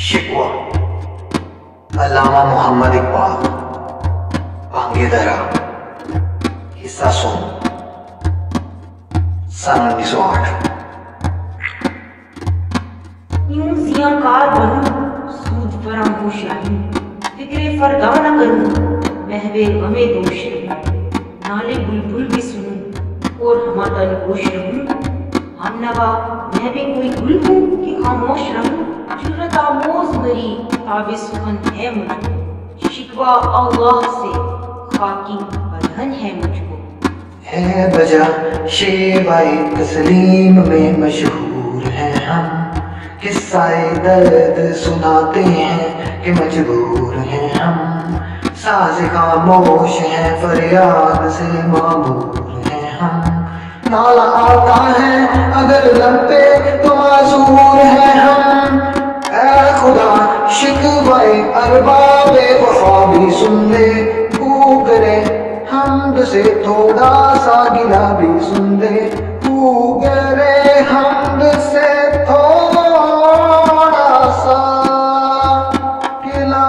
شکوہ علامہ محمد اقبال بانگے درا حصہ سن سن 1908 یوں زیاں کار بنوں سود فراموش رہوں فکر فردا نہ کروں محوے غمے دوش رہوں نالے بلبل بھی سنوں اور ہمارا گوش رہوں ہم نوا میں بھی کوئی گل ہوں کہ خاموش رہوں جرت آموز مری تاب سخن ہے مجھ کو شکوہ اللہ سے خاکی بدن ہے مجھ کو ہے بجا شیوائے تسلیم میں مشہور ہیں ہم قصہ درد سناتے ہیں کہ مجبور ہیں ہم ساز خاموش ہیں فریاد سے معمور ہیں ہم نالا آتا ہے اگر لب پہ تو معذور ہیں ہم اے خدا شکوائے ارباب وفا بھی سن لے تو کرے حمد سے تھوڑا سا گلا بھی سن لے تو کرے حمد سے تھوڑا سا گلا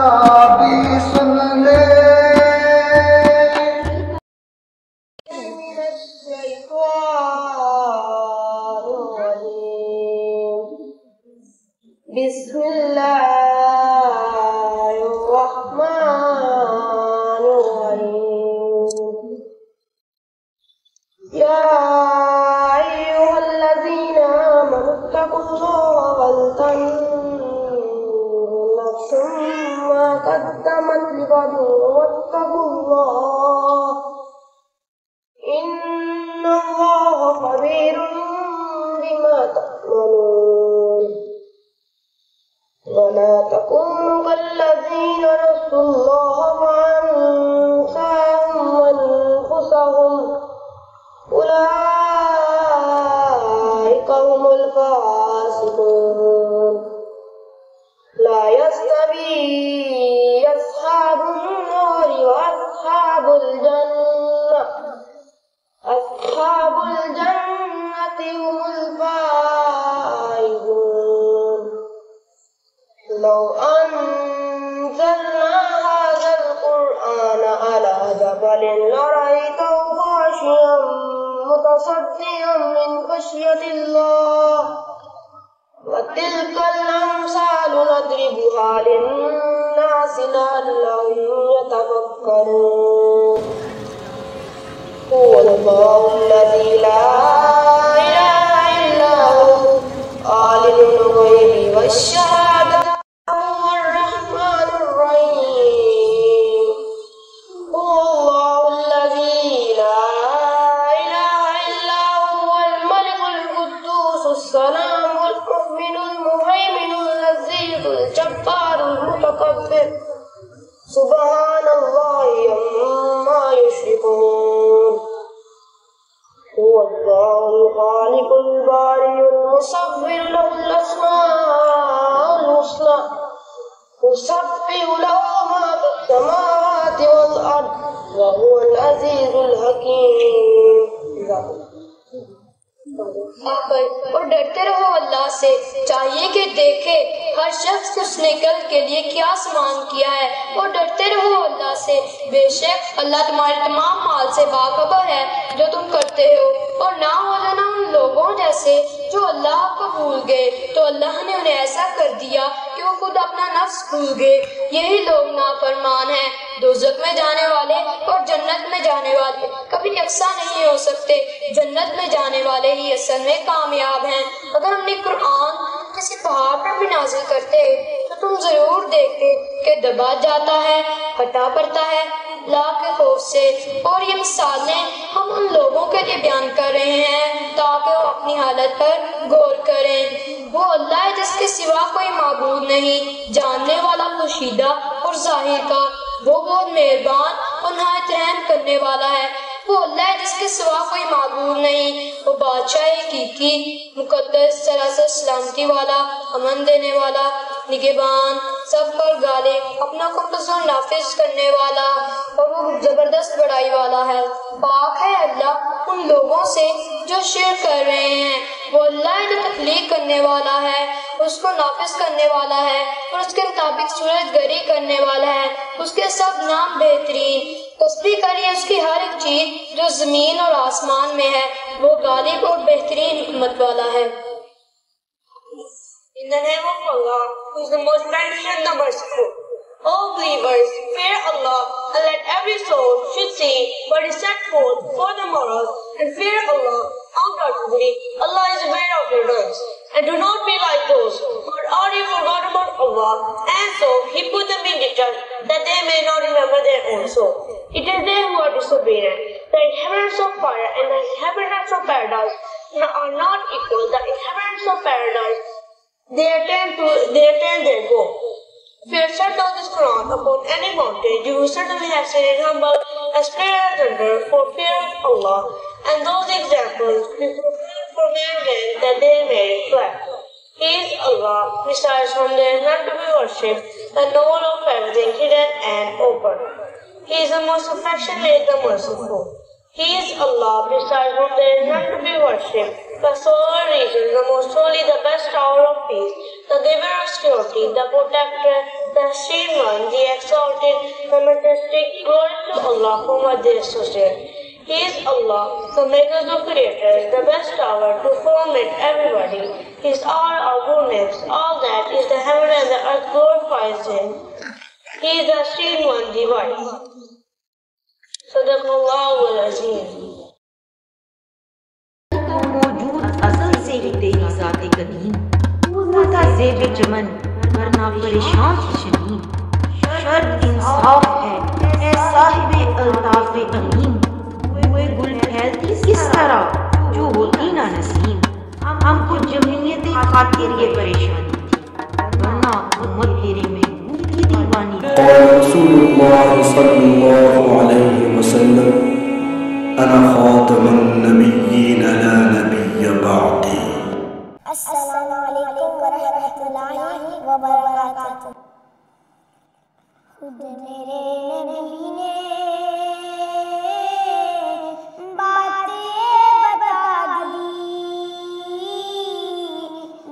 بھی سن لے بسم اللہ الرحمن الرحیم یا ایہا الذین آمنوا اتقوا اللہ ولتنظر نفس ما قدمت لغد واتقوا اللہ ان اللہ خبیر بما تعملون ولا تكونوا كالذين نسوا الله فأنساهم أنفسهم أولئك هم الفاسقون لا يستوي أصحاب النار وأصحاب الجنة أصحاب الجنة هم الفائزون لو أنزلنا هذا القرآن على جبل لرأيته خاشعا متصدعا من خشية الله وتلك الأمثال نضربها للناس لعلهم يتفكرون هو الله الذي لا إله إلا هو عالم الغيب والشهادة هو الرحمن الرحيم هو الله الذي لا إله إلا هو الملك القدوس السلام المؤمن المهيمن العزيز الجبار المتكبر سبحان الله عما يشركون هو الله الخالق البارئ المصور له الأسماء الحسنى يسبح له ما في السماوات والأرض وهو العزيز الحكيم اور ڈرتے رہو اللہ سے چاہیے کہ دیکھے ہر شخص اس نے کل کے لیے کیا سامان کیا ہے اور ڈرتے رہو اللہ سے بے شک اللہ تمہارے تمام مال سے باخبر ہے جو تم کرتے ہو اور نہ ہو جانا ان لوگوں جیسے جو اللہ کو بھول گئے تو اللہ نے انہیں ایسا کر دیا کہ وہ خود اپنا نفس بھول گئے یہی لوگ نافرمان ہیں دوزخ میں جانے والے اور جنت میں جانے والے کبھی یکساں نہیں ہو سکتے جنت میں جانے والے ہی اصل میں کامیاب ہیں اگر ہم نے قرآن کسی پہاڑ پر بھی نازل کرتے تو تم ضرور دیکھتے کہ دبا جاتا ہے ہٹا پڑتا ہے لا کے خوف سے اور یہ مثالیں ہم ان لوگوں کے لیے بیان کر رہے ہیں تاکہ وہ اپنی حالت پر غور کریں وہ اللہ ہے جس کے سوا کوئی معبود نہیں جاننے والا پوشیدہ اور ظاہر کا وہ بہت مہربان اور نہایت رحم کرنے والا ہے وہ اللہ ہے جس کے سوا کوئی معبود نہیں وہ بادشاہ حقیقی مقدس سراسر سلامتی والا امن دینے والا نگہبان سب پر غالب اپنا قدس اور نافذ کرنے والا اور وہ زبردست بڑائی والا ہے پاک ہے اللہ ان لوگوں سے جو شرک کر رہے ہیں وہ اللہ جو تخلیق کرنے والا ہے اس کو نافذ کرنے والا ہے اور اس کے مطابق صورت گری کرنے والا ہے۔ اس کے سب نام بہترین، تسبیح کریے اس کی ہر ایک چیز جو زمین اور آسمان میں ہے، وہ غالب اور بہترین حکمت والا ہے۔ In the name of Allah, who is the most gracious and the merciful. O believers, fear Allah and let every soul should see what is set forth for the morrow, and fear Allah. Undoubtedly, Allah is aware of your deeds. And do not be like those who had already forgot about Allah, and so He put them in debt that they may not remember their own soul. It is they who are disobedient. The inhabitants of fire and the inhabitants of paradise are not equal. The inhabitants of paradise, they attain their goal. If you have set down this Quran upon any mountain, you will certainly have seen it humble as clear as thunder for fear of Allah, and those examples we fulfill for mankind that they may reflect. He is Allah, besides whom there is none to be worshipped, the knower of everything hidden and open. He is the most affectionate, the merciful. He is Allah, besides whom there is none to be worshipped, the sole reason, the most holy, the best tower of peace, the giver of security, the protector, the esteemed one, the exalted, the majestic. Glory to Allah, whom are they associate. He is Allah, the maker of creators, the best tower to form it everybody. He is all our goodness, all that is the heaven and the earth glorifies Him. He is the esteemed one, the wise. Sadaqallahu al-Azim. موجود ازل سے ہی تیری ذات قدیم، تو تھا زیب چمن ورنہ پریشان تھی شمیم۔ شرط انصاف ہے اے صاحب الطاف علیم، ہوئے گل پھیلتی کس طرح جو ہوتی نہ نسیم۔ ہم کو جمعیت خاطر یہ پریشانی تھی ورنہ امت تیرے محبوب کی دیوانی تھی۔ قال رسول اللہ صلی اللہ علیہ وسلم انا خاتم النبیین لا نبی بعدی۔ السلام علیکم ورحمۃ اللہ وبرکاتہ۔ خود میرے نبی نے باتیں بتا دی،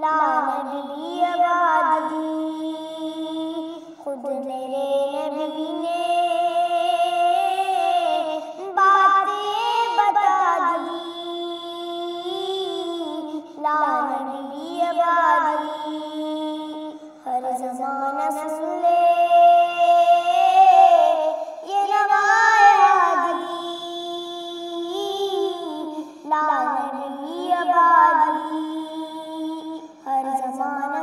لا نبی بعد دی۔ خود میرے نبی نے ہر زمانہ سن لے یہ روایت عادلی، لا نبی بعدی۔ ہر زمانہ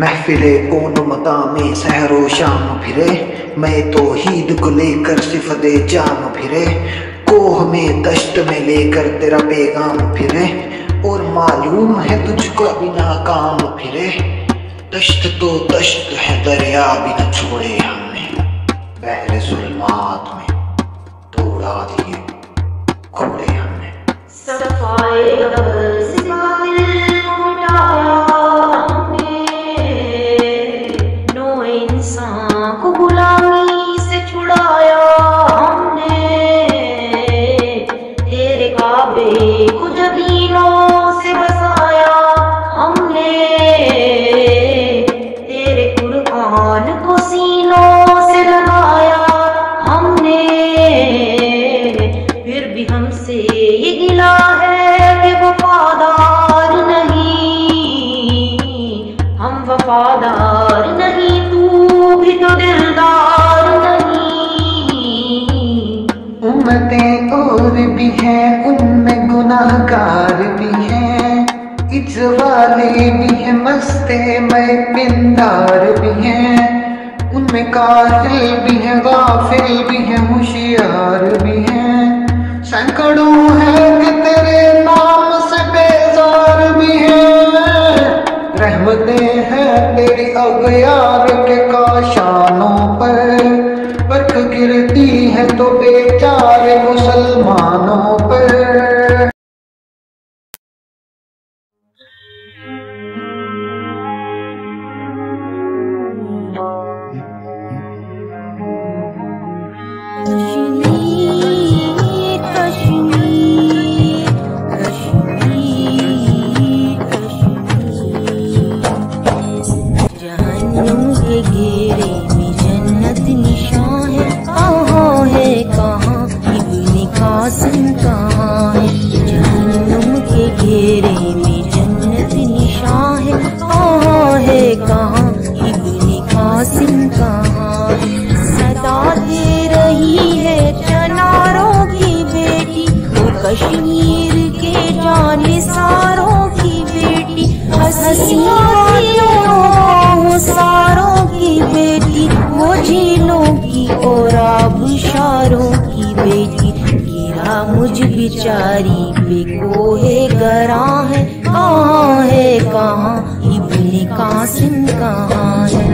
محفلے کون مقام سحر و شام پھرے، میں توحید کو لے کر صفت جام پھرے، کوہ میں دشت میں لے کر تیرا پیغام پھرے، اور معلوم ہے تجھ کو ابھی ناکام پھرے، دشت تو دشت ہے دریا بھی نہ چھوڑے ہم نے، بحر ظلمات میں دوڑا دیے کھوڑے ہم نے۔ صفائے قبر سے باطل کو مٹایا ہم نے، نو انسان کو غلامی سے چھڑایا ہم نے، تیرے کعبے کو جبینوں سے بسایا ہم نے، تیرے قرآن کو سینوں سے لگایا ہم نے، پھر بھی ہم سے یہ گلا ہے کہ وفادار نہیں، ہم وفادار نہیں، تو بھی تو دلدار نہیں۔ امتیں اور بھی ہیں، ان میں گناہ گار بھی ہیں، عز والے بھی ہیں، مستے میں پندار بھی ہیں، ان میں کاہل بھی ہیں، غافل بھی ہیں، ہوشیار بھی ہیں، سینکڑوں ہیں کہ تیرے نام سے بیزار بھی ہیں، رحمتیں ہیں تیری اغیار کے کاشانوں پر، برق گرتی ہے تو بیچارے مسلمانوں پر۔ جہنم کے گھیرے میں جنت نشان ہے، کہاں ہے کہاں ابن قاسم کہاں ہے، جہنم کے گھیرے میں جنت نشان ہے، کہاں ہے کہاں ابن قاسم کہاں ہے، صدا دے رہی ہے چناروں کی بیٹی، وہ کشمیر کے جانثاروں کی بیٹی، ہسیوں ساروں کی بیٹی، وہ جھیلوں کی اور آبشاروں کی بیٹی، گرا مجھ بیچاری پہ کوہ گراں ہے، کہاں ہے کہاں ابن قاسم کہاں ہے،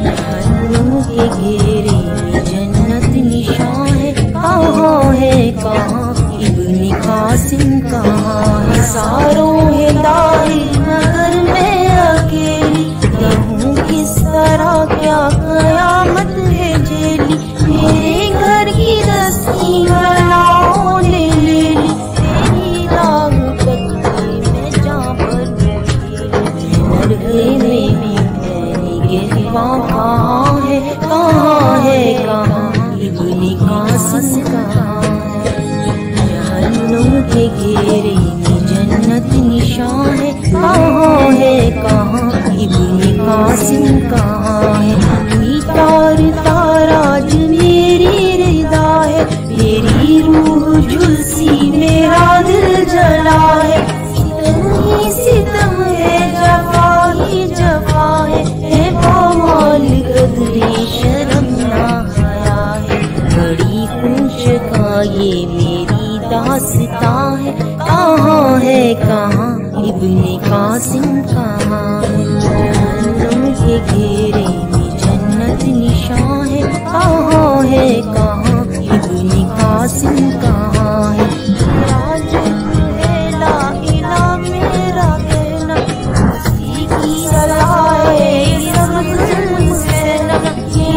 جہنم کے گھیرے میں جنت نشان ہے، کہاں ہے کہاں ابن قاسم کہاں ہے، ساروں ہے داخل مگر میں اکیلی، کہوں کس طرح کیا قیامت ہے جیلی، میرے گھر کی رسی بلاؤں نے لے لی، تیری راہ کتنے میں جاں پر مرغے میں گرباں کہاں ہے، کہاں ہے کہاں ابن قاسم کہاں ہے، جہنم کے گھیرے میں جنت نشان ہے، کہاں ہے کہاں ابن قاسم کہاں ہے، تار تاراج میری رضا ہے، میری روح جھلسی میرا دل جلا ہے، ستم ہی ستم ہے، جفا ہی جفا ہے پامال قدرے شرم نہ حیا ہے، بڑی خوش کا یہ میری داستان ہے، کہاں ہے کہاں ابن قاسم کہاں ہے، جہنم کے گھیرے میں جنت نشان ہے، کہاں ہے کہاں ابن قاسم کہاں ہے، راج ہے لا الہ میرا کہنا، اسی کی صلاح ہے سب ظلم سے نہ،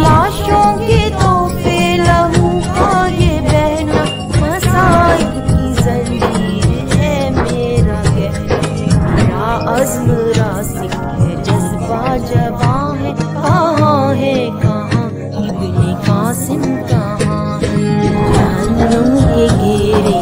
لاشوں کے تحفے لہو کا یہ بہنا، مصائب کی زنجیر ہے میرا کہنا، میرا عزم راسخ ہے جذبہ جواں ہے، کہاں ہے کہاں ابن قاسم کہاں ہے، جہنم کے گھیرے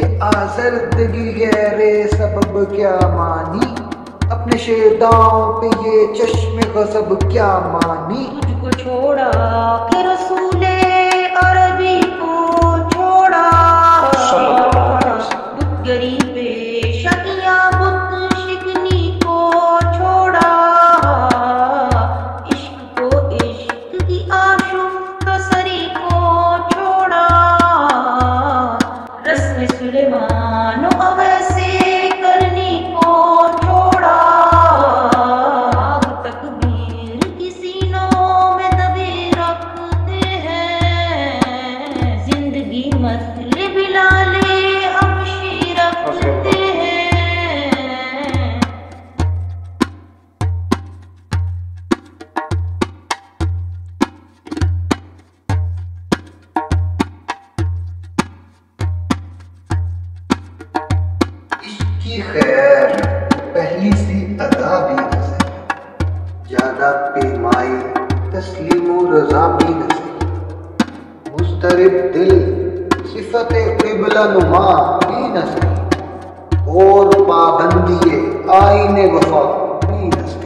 یہ آزردگی غیر سبب کیا مانی، اپنے شیداؤں پہ یہ چشم غضب کیا مانی. تجھ کو چھوڑا کہ رسول عربی کو چھوڑا، بت گری پہ شکیاں بت شکنی کو چھوڑا، عشق کو عشق کی آشفت سری کو چھوڑا، رسم سلیمان و اویسے کرنی کو چھوڑا، آگ تکبیر کی سینوں میں دبے رکھتے ہیں، زندگی مطلب بلال حبشی رکھتے ہیں. عشق کی خیر پہلی سی ادا بھی نظر، زیادہ پیمائی تسلیم و رضا بھی نظر، مضطرب دل صفت قبلہ نما بھی نظر، اور پابندی آئین وفا بھی نظر.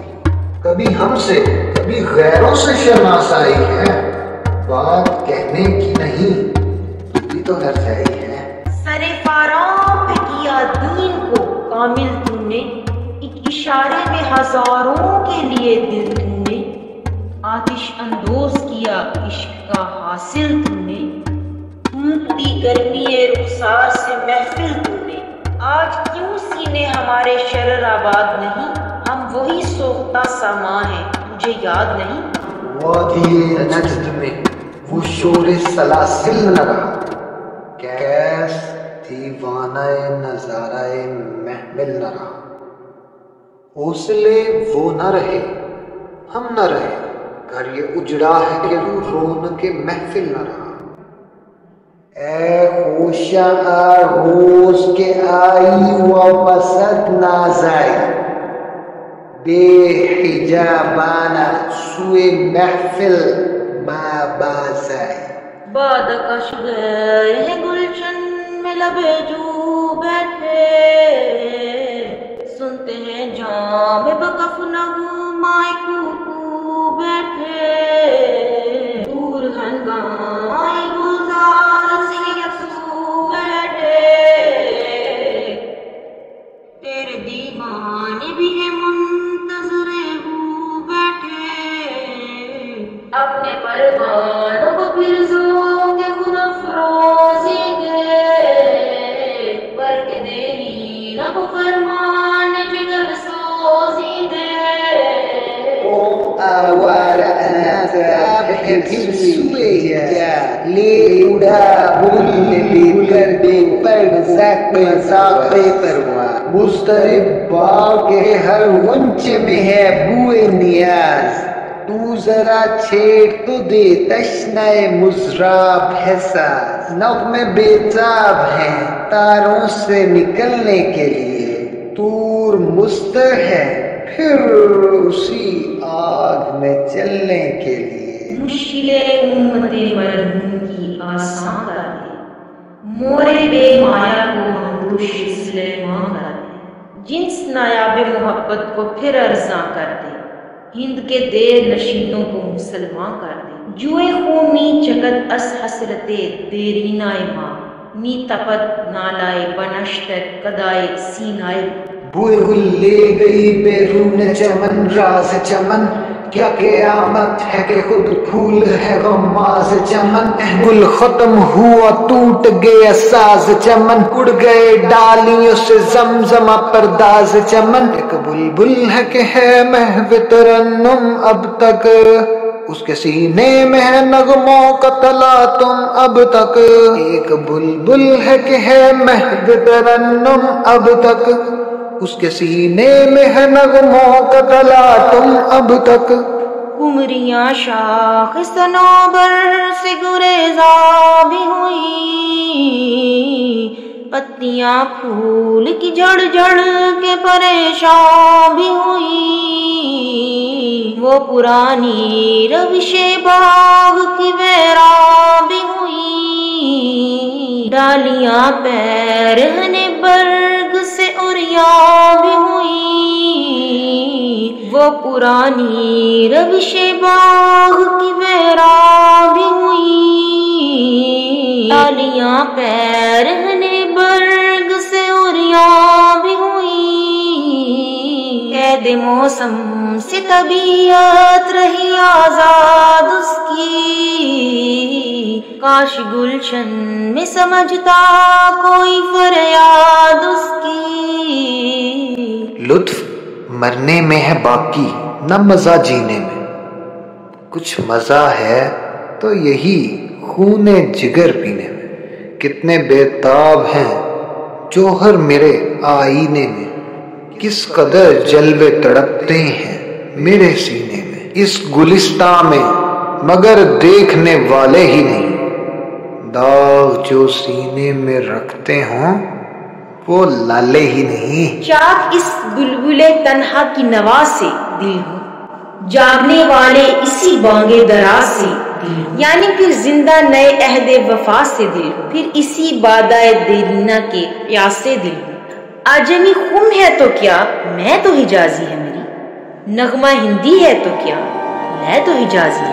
کبھی ہم سے کبھی غیروں سے شرماسائی ہے، بات کہنے کی نہیں تو بھی تو ہر جائی ہے. سر فاراں پہ کیا دین کو کامل تو نے، ایک اشارے میں ہزاروں کے لیے دل تو نے، آتش اندوز کیا عشق کا حاصل تو نے، پھونکتی گرمی رخسار سے محفل تو نے. آج کیوں سینے ہمارے شرر آباد نہیں، ہم وہی سوختہ سامان ہیں، تجھے یاد نہیں. وادی نجد میں وہ شور سلاسل نہ رہا، کیس دیوانہ نظارہ محمل نہ رہا. حوصلے وہ نہ رہے ہم نہ رہے، گھر یہ اجڑا ہے کہ رونق محفل نہ رہا. اے خوشاں روز کے آئی واپست ناز آئی، بے حجابانہ سوئے محفل ما باز آئی. باد کش گئے ہیں گلشن میں لبے جو بیٹھے، سنتے ہیں جام بکف نغمائے کوکو بیٹھے، دور ہنگامائے گلزار سے یکسو بیٹھے، تیرے دیوانے بھی ہیں منتظر ہو بیٹھے، اپنے پروانوں کو پھر زوں کے خود افروزی دے، برق دیری نہ کو فرمان جگر سوزی دے. آوارہ آزاد ہے پھر سوئے جا، لے اڑا بھول بھی کر دے پر ذاق پرواں، مضطرب باغ کے ہر غنچ میں ہے بوئے نیاز، تو ذرا چھیڑ تو دے تشنۂ مضراب ہے ساز، نغمے بیتاب ہیں تاروں سے نکلنے کے لیے، طور مستر ہے پھر اسی آگ میں چلنے کے لیے. مشکلیں امت مردوں کی آسان کر دے، مورے بے مایا کو ہمدوش سلیمان کر دے، جنس نایاب محبت کو پھر ارزاں کر دے، ہند کے دیر نشیدوں کو مسلمان کر دے. جوئے خومی چکت اس حسرت دیرینائے ماں، می تپت نالائے بنشتر کدائے سینائے. بوئے گل لے گئی بیرون چمن راز چمن، کیا قیامت ہے کہ خود پھول ہے غماز چمن. گل ختم ہوا ٹوٹ گیا ساز چمن، اڑ گئے ڈالیوں سے زمزمہ پرداز چمن. ایک بلبل ہے کہ ہے محو ترنم اب تک، اس کے سینے میں ہے نغموں کا تلاطم اب تک. ایک بلبل ہے کہ ہے محو ترنم اب تک، اس کے سینے میں ہے نغموں کا تلاطم اب تک. عمریاں شاخ صنوبر سے گریزا بھی ہوئی، پتیاں پھول کی جڑ جڑ کے پریشان بھی ہوئی، وہ پرانی روش باغ کی ویران بھی ہوئی، ڈالیاں پیرہن برگ سے عریاں بھی ہوئی، وہ پرانی روش باغ کی ویراں بھی ہوئی، ڈالیاں پیرہن برگ سے عریاں بھی ہوئی، قید موسم سے طبیعت رہی آزاد اس کی، کاش گلشن میں سمجھتا کوئی فریاد اس کی۔ لطف مرنے میں ہے باقی نہ مزہ جینے میں، کچھ مزہ ہے تو یہی خون جگر پینے میں، کتنے بےتاب ہیں جوہر میرے آئینے میں، کس قدر جلوے تڑپتے ہیں میرے سینے میں، اس گلستان میں مگر دیکھنے والے ہی نہیں، داغ جو سینے میں رکھتے ہوں وہ لالے ہی نہیں۔ چاک اس بلبل تنہا کی نوا سے دل ہوں، جاگنے والے اسی بانگے دراز سے دل ہوں، یعنی پھر زندہ نئے عہد وفا سے دل ہوں، پھر اسی بادائے دیرینہ کے پیاس سے دل ہوں۔ آجمی خم ہے تو کیا میں تو حجازی ہے میری، نغمہ ہندی ہے تو کیا میں تو حجازی ہے میری۔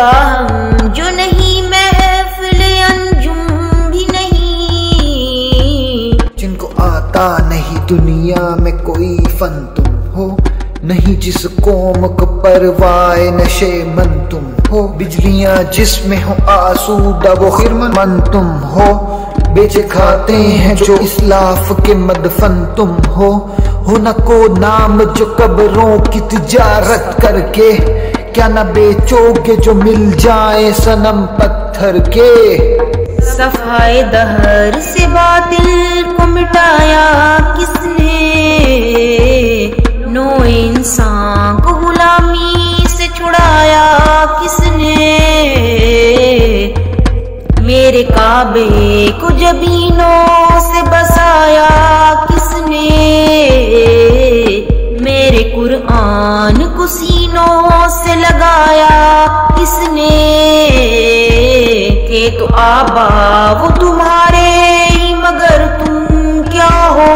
باہم جو نہیں محفل انجم بھی نہیں، جن کو آتا نہیں دنیا میں کوئی فن تم ہو، نہیں جس قوم کو پرواہ نشے من تم ہو، بجلیاں جس میں ہو آسودہ وہ خرمن تم ہو، بیچے کھاتے ہیں جو اسلاف کے مدفن تم ہو نہ کو نام جو قبروں کی تجارت کر کے، کیا نہ بیچو گے جو مل جائیں صنم پتھر کے، صفحۂ دہر سے باطل کو مٹایا کس نے، نو انسان کو غلامی سے چھڑایا کس نے، میرے کعبے کو جبینوں سے بسایا کس نے، میرے قرآن کو سینوں سے لگایا کس نے، کہ تو آبا وہ تمہارے ہی مگر تم کیا ہو،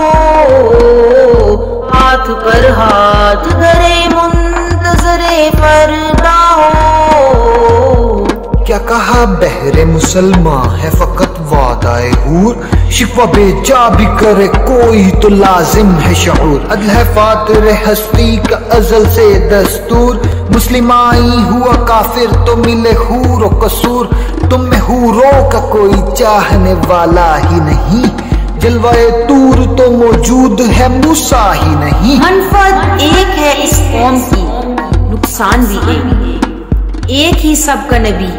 ہاتھ پر ہاتھ دھرے منتظر فردا ہو، کیا کہا بہر مسلمان ہے فقط وعدہ حور، شکوہ بے جا بھی کرے کوئی تو لازم ہے شعور، عدل ہے فاتر ہستی کا ازل سے دستور، مسلمائی ہوا کافر تو ملے حور و قصور، تم میں حوروں کا کوئی چاہنے والا ہی نہیں، جلوہ طور تو موجود ہے موسیٰ ہی نہیں، منفعت ایک ہے اس قوم کی، نقصان بھی ایک ہی سب کا نبی،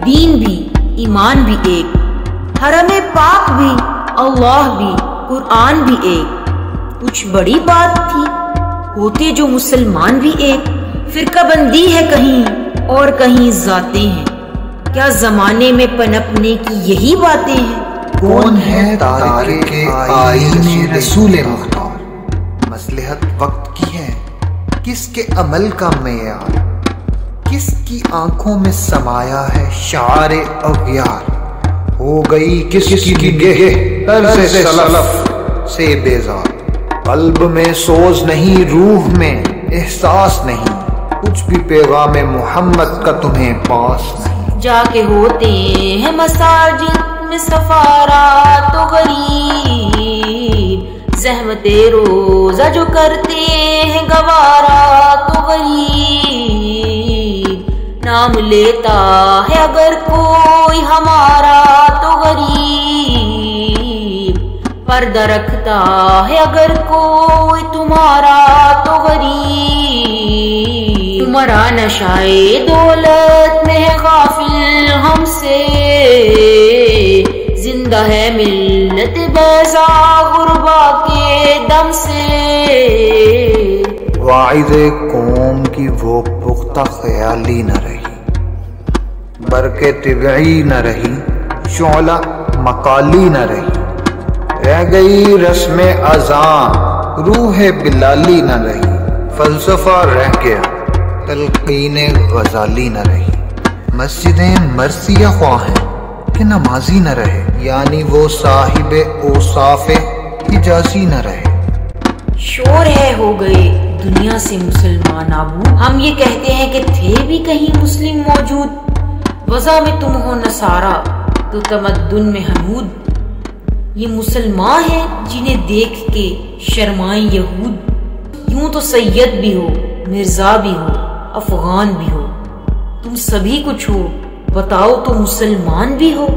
دین بھی ایمان بھی ایک، حرم پاک بھی اللہ بھی قرآن بھی ایک، کچھ بڑی بات تھی ہوتے جو مسلمان بھی ایک، فرقہ بندی ہے کہیں اور کہیں ذاتیں ہیں، کیا زمانے میں پنپنے کی یہی باتیں ہیں، کون ہے تارک آئین رسول مختار، مصلحت وقت کی ہے کس کے عمل کا معیار، کس کی آنکھوں میں سمایا ہے شعار اغیار، ہو گئی کس کی نگہ طرز سلف سے بیزار، قلب میں سوز نہیں روح میں احساس نہیں، کچھ بھی پیغام محمد کا تمہیں پاس نہیں، جا کے ہوتے ہیں مساجد میں سفارا تو غریب، زحمت روزہ جو کرتے ہیں گوارا تو غریب، نام لیتا ہے اگر کوئی ہمارا تو غریب، پردہ رکھتا ہے اگر کوئی تمہارا تو غریب، تمہارا نشائے دولت میں ہے غافل ہم سے، زندہ ہے ملت بیضا غربا کے دم سے، واعظ قوم کی وہ پختہ خیالی نہ رہی، برکے طبعی نہ رہی، شعلہ مقالی نہ رہی، رہ گئی رسم اذاں روح بلالی نہ رہی، فلسفہ رہ گیا تلقین غزالی نہ رہی، مسجدیں مرثیہ خواہ ہیں کہ نمازی نہ رہے، یعنی وہ صاحب اوصاف حجازی نہ رہے، شور ہے ہو گئے دنیا سے مسلمان نابود، ہم یہ کہتے ہیں کہ تھے بھی کہیں مسلم موجود، وضع میں تم ہو نصارہ تو تمدن میں حنود، یہ مسلمان ہیں جنہیں دیکھ کے شرمائیں یہود، یوں تو سید بھی ہو مرزا بھی ہو افغان بھی ہو، تم سبھی کچھ ہو بتاؤ تو مسلمان بھی ہو،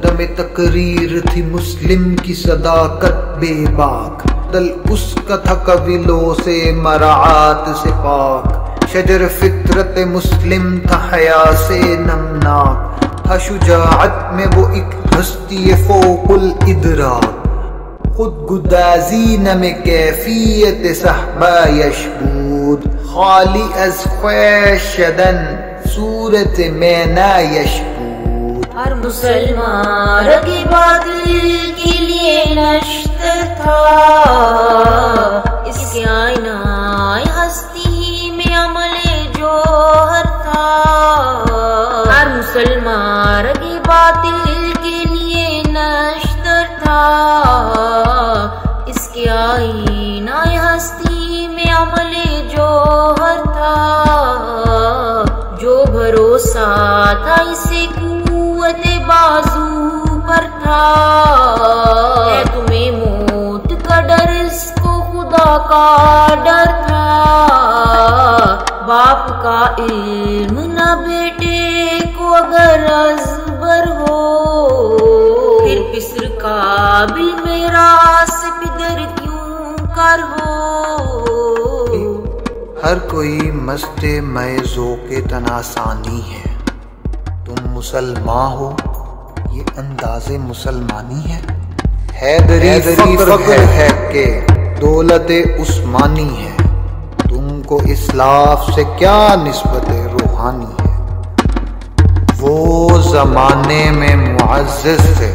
دم تقریر تھی مسلم کی صداقت بے باک، دل اس کا تھا قبیلوں سے مراعات سے پاک، شجر فطرت مسلم تھا حیا سے نمناک، تھا شجاعت میں وہ ایک ہستی فوق الادراک، خود گدازی نہ میں کیفیت صحبہ یشبود، خالی از خواہ شدن صورت میں نہ یشبود، ہر مسلمان رگی باطل کے لیے نشتر تھا، اس کے آئینہ ہستی میں عمل جوہر تھا، ہر مسلمان رگی باطل کے لیے نشتر تھا، اس کے آئینہ ہستی میں عمل جوہر تھا، جو بھروسہ کا ڈر تھا، باپ کا علم نہ بیٹے کو اگر ازبر ہو، پھر پسر قابل میراث پدر کیوں کر ہو۔ ہر کوئی مست میں ذوق تناسانی ہے، تم مسلمان ہو یہ انداز مسلمانی ہے، حیدری فخر ہے کہ دولت عثمانی ہے، تم کو اسلاف سے کیا نسبت روحانی ہے، وہ زمانے میں معزز تھے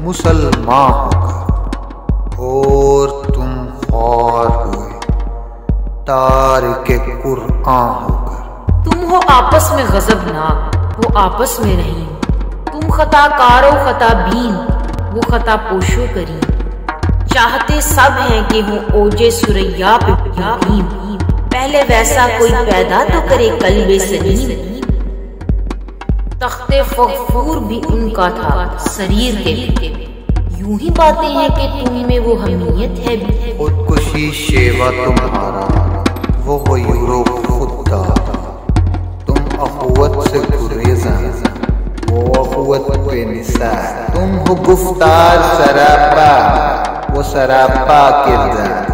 مسلمان ہو کر، اور تم خوار ہوئے تارک قرآن ہو کر۔ تم ہو آپس میں غضبناک، وہ آپس میں رحیم، تم خطا کار و خطا بین، وہ خطا پوشو کریم، چاہتے سب ہیں کہ ہوں اوجے سریا پہ بھیم، پہلے ویسا کوئی پیدا تو کرے قلب سلیم۔ تخت فغفور بھی ان کا تھا سریر کے بھی، یوں ہی باتیں ہیں کہ تم میں وہ حمیت ہے بھی۔ خودکشی شیوا تمہارا وہ غیور و خوددار، تم اخوت سے گریزاں وہ اخوت پہ نثار، تم ہو گفتار سراپا وہ سراپا کردار،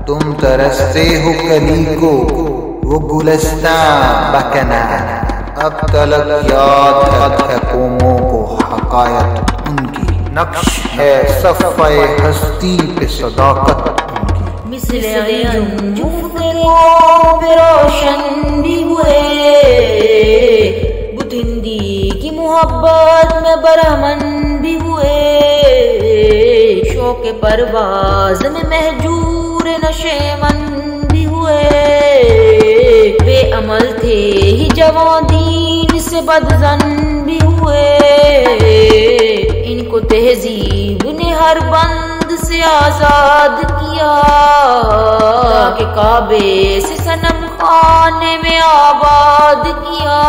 تم ترستے ہو کلی کو وہ گلستان بکنار، اب تلک یاد ہے قوموں کو حقائق ان کی، نقش ہے صفحہ ہستی پہ صداقت ان کی، مثل جم تیروں پہ روشن بھی ہوئے، بتندی کی محبت میں برہمن بھی ہوئے، شوق پرواز میں مہجور نشیمن بھی ہوئے، بے عمل تھے ہی جوان دین سے بدزن بھی ہوئے، ان کو تہذیب نے ہر بند سے آزاد کیا، کہ کعبے سے صنم خانے میں آباد کیا۔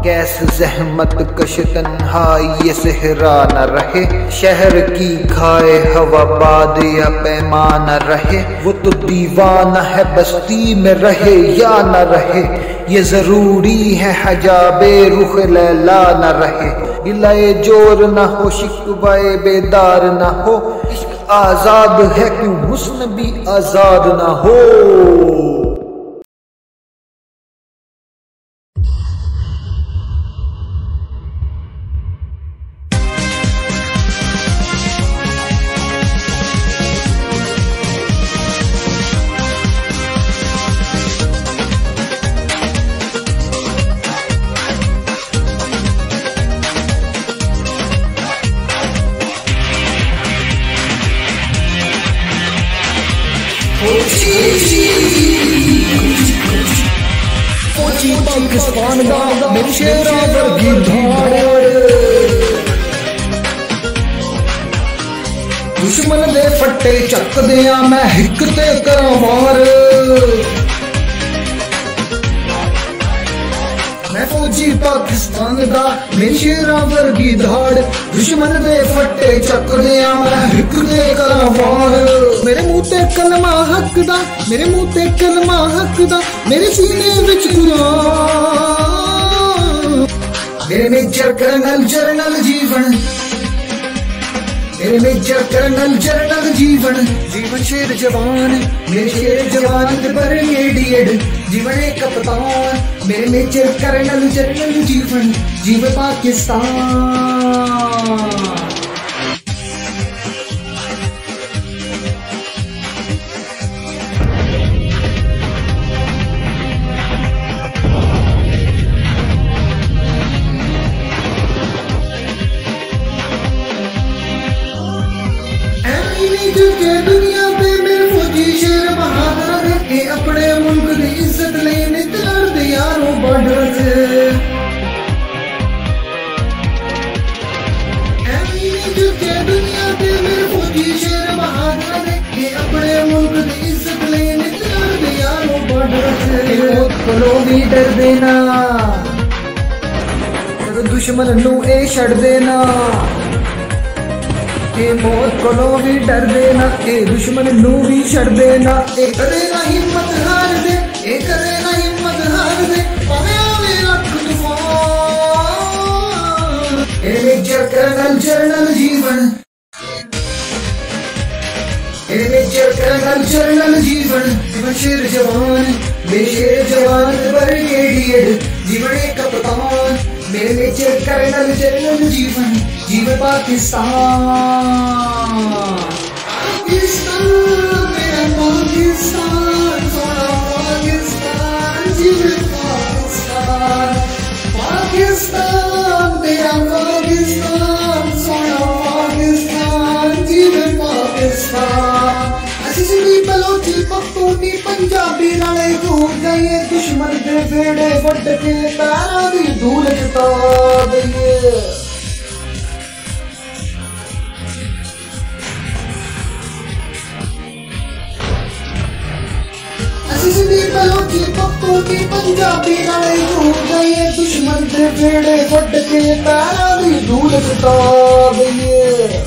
کیس زحمت کش تنہائی یہ صحرا نہ رہے، شہر کی کھائے ہوا باد یا پیماں نہ رہے، وہ تو دیوانہ ہے بستی میں رہے یا نہ رہے، یہ ضروری ہے حجاب رخ لیلا نہ رہے، گلائے جور نہ ہو شکوائے بیدار نہ ہو، عشق آزاد ہے کیوں حسن بھی آزاد نہ ہو۔ پاکستان دا میری شیراں ورگی دھاڑ، دشمن دے فٹے چک دیاں میں ہک تے کراں وار، میں فوجی پاکستان دا میری شیراں ورگی دھاڑ، دشمن دے فٹے چک دیاں میں ہک تے کراں وار، میرے منہ تے کلمہ حق دا، میرے منہ تے کلمہ حق دا، میرے سینے وچ قرآن، میرے میجر کرنل جرنل جیون، میرے میجر کرنل جرنل جیون، جیون شیر جوان، میرے شیر جوان دے بریگیڈیئر جیون کپتان، میرے میجر کرنل جرنل جیون، جیون پاکستان۔ دنیا پہ میرے فوجی شیر بہادر کے اپنے ملک کی عزت لینے تلر دیاروں بارڈر سے، دنیا پہ میرے فوجی شیر بہادر کے اپنے ملک کی عزت لینے تلر دیاروں بارڈر سے، کلو بھی ڈر دینا دشمن نو اے چھڑ دینا، اے موت کو بھی ڈر دینا، اے دشمن نو بھی چھڑ دینا، اے کرے نہ ہمت ہار دے، اے کرے نہ ہمت ہار دے، پاوے آوے لکھ طوفان، اے میجر کرنل جنرل جیون، اے میجر کرنل جنرل جیون، شیر جوان بے شیر جوان بریگیڈیئر جیون کپتان، میرے میجر کرنل جنرل جیون، جیون پاکستان، پاکستان میرا پاکستان، سونا پاکستان، جیون پاکستان، پاکستان میرا پاکستان، سونا پاکستان، جیون پاکستان، اسیسنی بلوچی پختونی پنجابی نالے دور گئے، دشمن دے بیڑے وڈ کے پیراں دی دھول چتا گئے، اسیسنی بلوچی پختونی پنجابی نالے دور گئے، دشمن دے بیڑے وڈ کے پیراں دی دھول چتا گئے،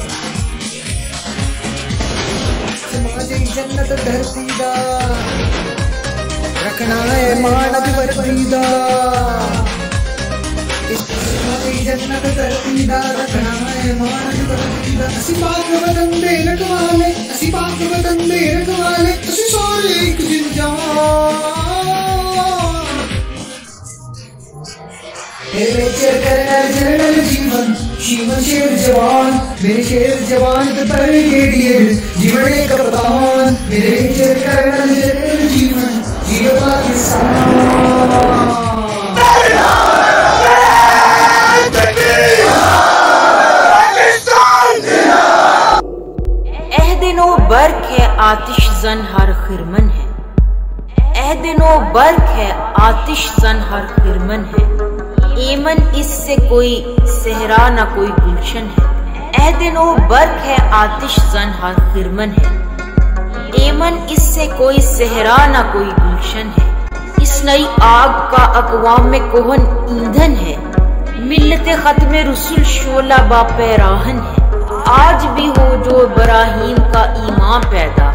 جنت دھرتی دا رکھنا ہے مانت وردی دا، جنت دھرتی دا رکھنا ہے مانت وردی دا، اسی پاک وطن دے رکھوالے، اسی پاک وطن دے رکھوالے، اسی سارے ایک دن جان، اے میجر کرنل جنرل جیون، شیون شیر جوان، میرے شیر جوان بریگیڈیئر جیون کپتان، میرے میجر کرنل جنرل جیون، جیون پاکستان، عہد نو برق ہے آتش زن ہر خرمن ہے، عہد نو برق ہے آتش زن ہر خرمن ہے، ایمن اس سے کوئی صحرا نہ کوئی گلشن ہے، عہد نو برق ہے آتش زن ہر خرمن ہے، ایمن اس سے کوئی صحرا نہ کوئی گلشن ہے، اس نئی آگ کا اقوام میں کوہن ایندھن ہے، ملت ختم رسول شعلہ با پیراہن ہے، آج بھی ہو جو ابراہیم کا ایمان پیدا،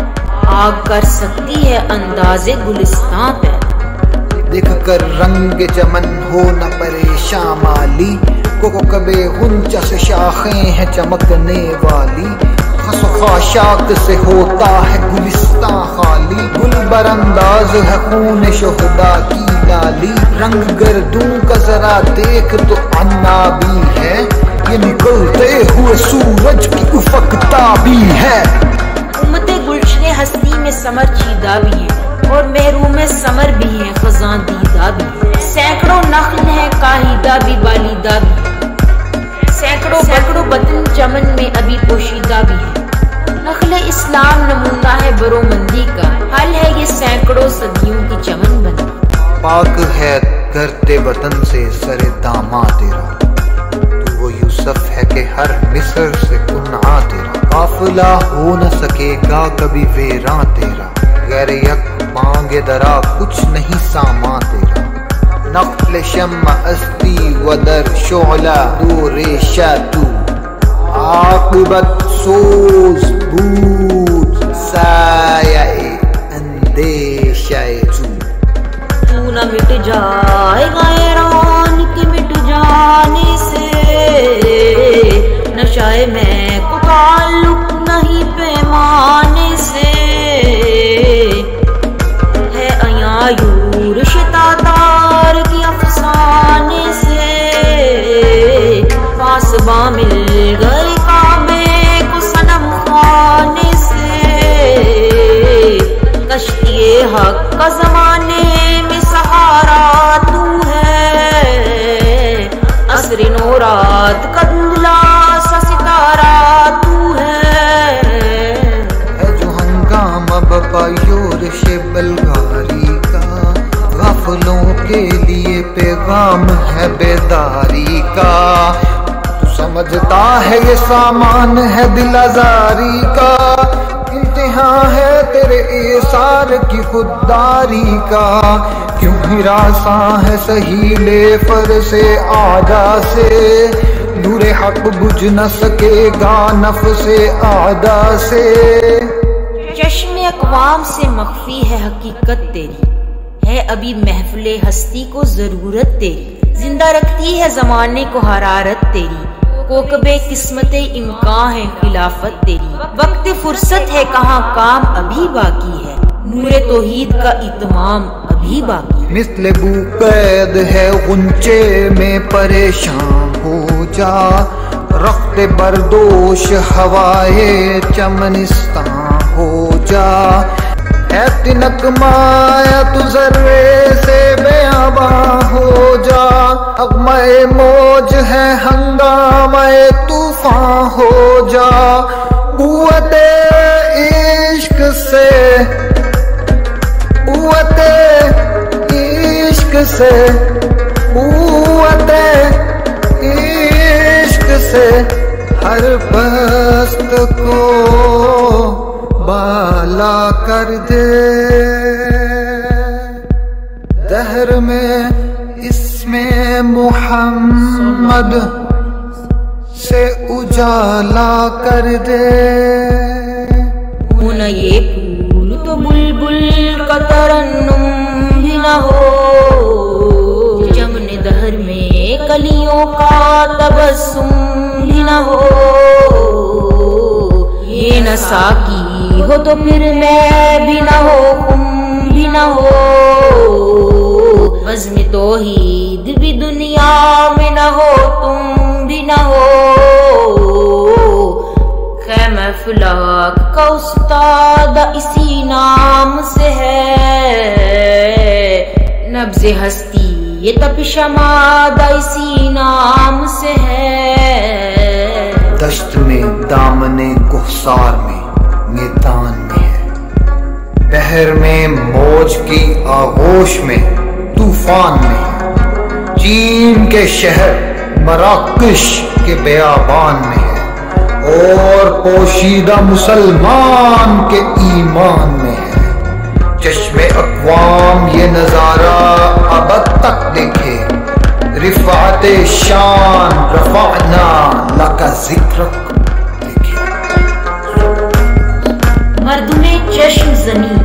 آگ کر سکتی ہے انداز گلستان پیدا، دیکھ کر رنگ چمن ہو نہ پریشان مالی، کوکبے غنچہ سے شاخیں ہیں چمکنے والی، خس و خاشاک سے ہوتا ہے گلستان خالی، گل برانداز ہے خون شہداء کی لالی، رنگ گردوں کا ذرا دیکھ تو عنابی ہے، یہ نکلتے ہوئے سورج کی افق تابی ہے، امت گلشن ہستی میں سمر چیدہ بھی ہیں اور محروم سمر بھی ہیں، خزاں دیدہ بھی ہیں، سینکڑوں نخل ہیں کاہیدہ بھی بالیدہ بھی ہیں، سینکڑوں بطن چمن میں ابھی پوشیدہ بھی ہیں، نخل اسلام نمونہ ہے برومندی کا، حل ہے یہ سینکڑوں صدیوں کی چمن بندی، پاک ہے گھرتے وطن سے سر داماں تیرا، تو وہ یوسف ہے کہ ہر مصر سے کنعا تیرا، قافلہ ہو نہ سکے گا کبھی ویراں تیرا، غیر یک مانگے درا کچھ نہیں سامان تیرا، نقل شمع استی ودر شعلہ دو ریشہ تو، عاقبت سوز بود سایہ اندیشہ تو نہ مٹ جائے گا ایران کے مٹ جانے سے، نشائے میں کو تعلق نہیں پیمانے سے، ہے ایاں یورش تاتار کی افسانے سے، پاسباں مل گئے کعبے کو صنم خانے سے، کشتی حق کا زمانے میں سہارا تو ہے، عصر نو رات کا دھندلا سا ستارہ تو ہے جو ہنگامہ بپا یورش بلغاری کا، غافلوں کے لیے پیغام ہے بیداری کا، تو سمجھتا ہے یہ سامان ہے دل آزاری کا، امتحان ہے تیرے ایثار کی خودداری کا، کیوں ہراساں ہے سہیلے فر سے آجا سے، نور حق بجھ نہ سکے گا نفس اعدا سے. چشم اقوام سے مخفی ہے حقیقت تیری، ہے ابھی محفل ہستی کو ضرورت تیری. زندہ رکھتی ہے زمانے کو حرارت تیری، کوکب قسمت امکان ہے خلافت تیری. وقت فرصت ہے کہاں کام ابھی باقی ہے، نور توحید کا اتمام ابھی باقی ہے. مثل بو قید ہے غنچے میں پریشان ہو جا، رخت بردوش ہوائے چمنستان ہو جا. اے تنک مایا تو ذرے سے بیاباں ہو جا، اغمہ موج ہے ہنگامہ طوفان ہو جا. قوت عشق سے قوت عشق سے قوت عشق سے ہر پست کو بالا کر دے. دہر میں اسم محمد سے اجالا کر دے. نہ یہ پھول تو بلبل کا ترنم بھی نہ ہو، چمن دہر میں کلیوں کا تبسم بھی نہ ہو. یہ نہ ساقی ہو تو پھر میں بھی نہ ہو، تم بھی نہ ہو. بزم توحید بھی دنیا میں نہ ہو، تم بھی نہ ہو. خیمہ فلاک کا استاد اسی نام سے ہے، نبض ہستی یہ تپش مادہ اسی نام سے ہے. دشت میں دامن کوہسار میں میدان میں ہے، بحر میں موج کی آغوش میں طوفان میں ہے. چین کے شہر مراکش کے بیابان میں ہے، اور پوشیدہ مسلمان کے ایمان میں ہے. چشم اقوام یہ نظارہ ابد تک دیکھے، رفعت شان رفعنا لک ذکرک دیکھے. مردم چشم زنی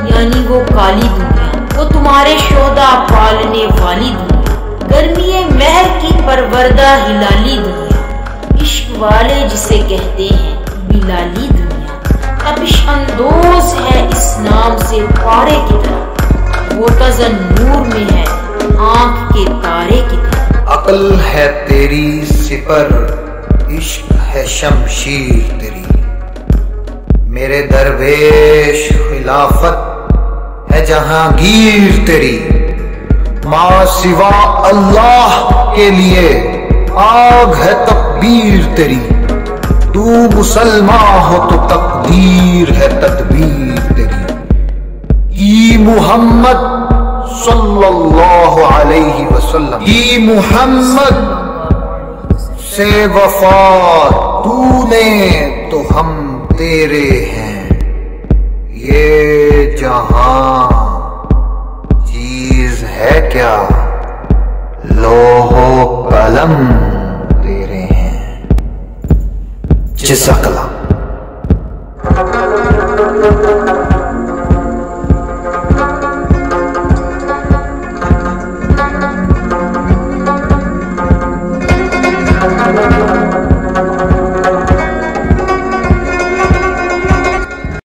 یعنی وہ کالی دنیا، وہ تمہارے شہداء پالنے والی دنیا، گرمی مہر کی پروردہ ہلالی دنیا، عشق والے جسے کہتے ہیں بلالی دنیا. تپش اندوز ہے اس نام سے پارے کی طرح، وہ تزن نور میں ہے آنکھ کے تارے کی طرح. عقل ہے تیری سپر، عشق ہے شمشیر تیری. میرے درویش خلافت ہے جہانگیر تیری. ماں سوا اللہ کے لیے آگ ہے تکبیر تیری. تو مسلمان ہو تو تقدیر ہے تدبیر تیری. ای محمد صلی اللہ علیہ وسلم، ای محمد سے وفا تو نے تو ہم تیرے ہیں. یہ جہاں چیز ہے کیا، لوح و قلم تیرے ہیں. جزاک اللہ.